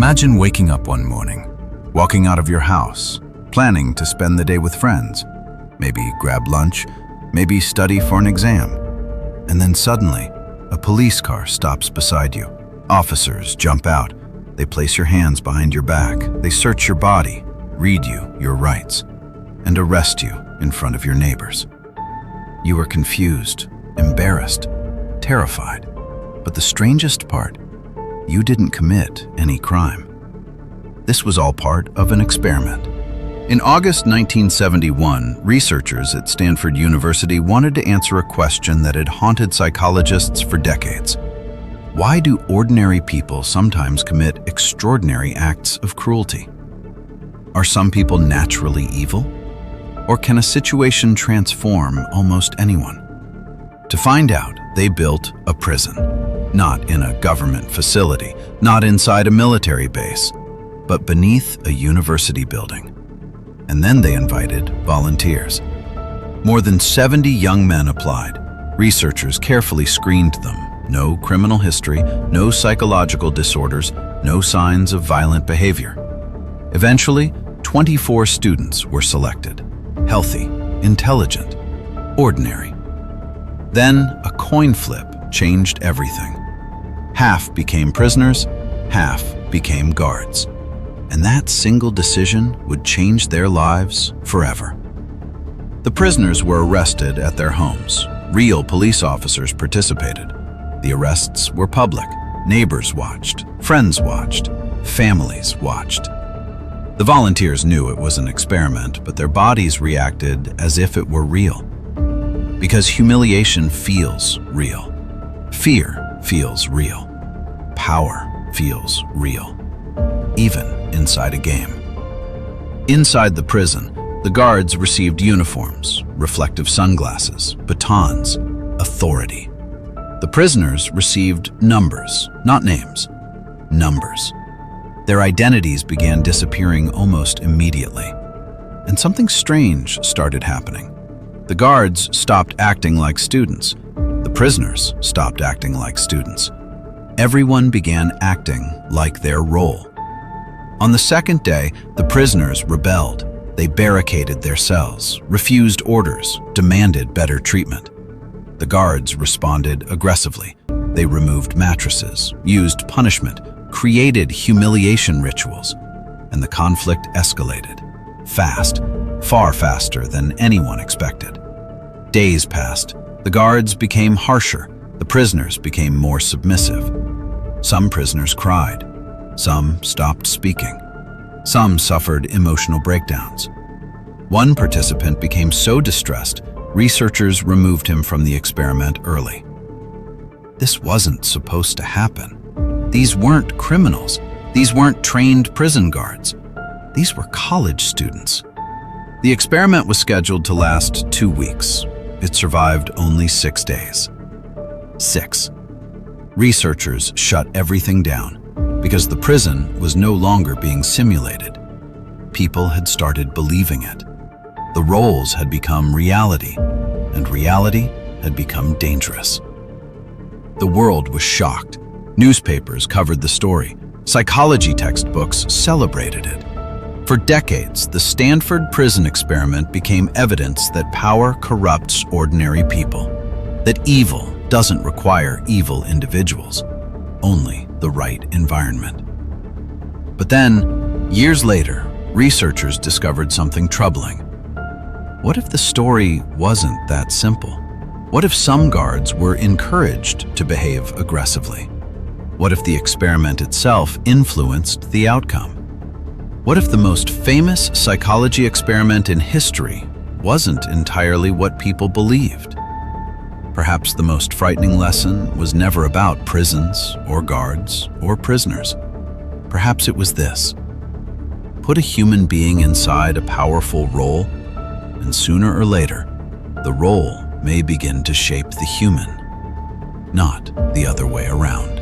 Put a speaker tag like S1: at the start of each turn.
S1: Imagine waking up one morning, walking out of your house, planning to spend the day with friends, maybe grab lunch, maybe study for an exam. And then suddenly, a police car stops beside you. Officers jump out. They place your hands behind your back. They search your body, read you your rights, and arrest you in front of your neighbors. You are confused, embarrassed, terrified. But the strangest part, you didn't commit any crime. This was all part of an experiment. In August 1971, researchers at Stanford University wanted to answer a question that had haunted psychologists for decades. Why do ordinary people sometimes commit extraordinary acts of cruelty? Are some people naturally evil? Or can a situation transform almost anyone? To find out, they built a prison. Not in a government facility, not inside a military base, but beneath a university building. And then they invited volunteers. More than 70 young men applied. Researchers carefully screened them. No criminal history, no psychological disorders, no signs of violent behavior. Eventually, 24 students were selected. Healthy, intelligent, ordinary. Then a coin flip changed everything. Half became prisoners, half became guards. And that single decision would change their lives forever. The prisoners were arrested at their homes. Real police officers participated. The arrests were public. Neighbors watched, friends watched, families watched. The volunteers knew it was an experiment, but their bodies reacted as if it were real. Because humiliation feels real. Fear feels real. Power feels real. Even inside a game. Inside the prison, the guards received uniforms, reflective sunglasses, batons, authority. The prisoners received numbers, not names, numbers. Their identities began disappearing almost immediately. And something strange started happening. The guards stopped acting like students. The prisoners stopped acting like students. Everyone began acting like their role. On the second day, the prisoners rebelled. They barricaded their cells, refused orders, demanded better treatment. The guards responded aggressively. They removed mattresses, used punishment, created humiliation rituals, and the conflict escalated. Fast, far faster than anyone expected. Days passed. The guards became harsher. The prisoners became more submissive. Some prisoners cried. Some stopped speaking. Some suffered emotional breakdowns. One participant became so distressed, researchers removed him from the experiment early. This wasn't supposed to happen. These weren't criminals. These weren't trained prison guards. These were college students. The experiment was scheduled to last 2 weeks. It survived only 6 days. 6. Researchers shut everything down because the prison was no longer being simulated. People had started believing it. The roles had become reality, and reality had become dangerous. The world was shocked. Newspapers covered the story. Psychology textbooks celebrated it. For decades, the Stanford Prison Experiment became evidence that power corrupts ordinary people, that evil doesn't require evil individuals, only the right environment. But then, years later, researchers discovered something troubling. What if the story wasn't that simple? What if some guards were encouraged to behave aggressively? What if the experiment itself influenced the outcome? What if the most famous psychology experiment in history wasn't entirely what people believed? Perhaps the most frightening lesson was never about prisons or guards or prisoners. Perhaps it was this: put a human being inside a powerful role, and sooner or later, the role may begin to shape the human, not the other way around.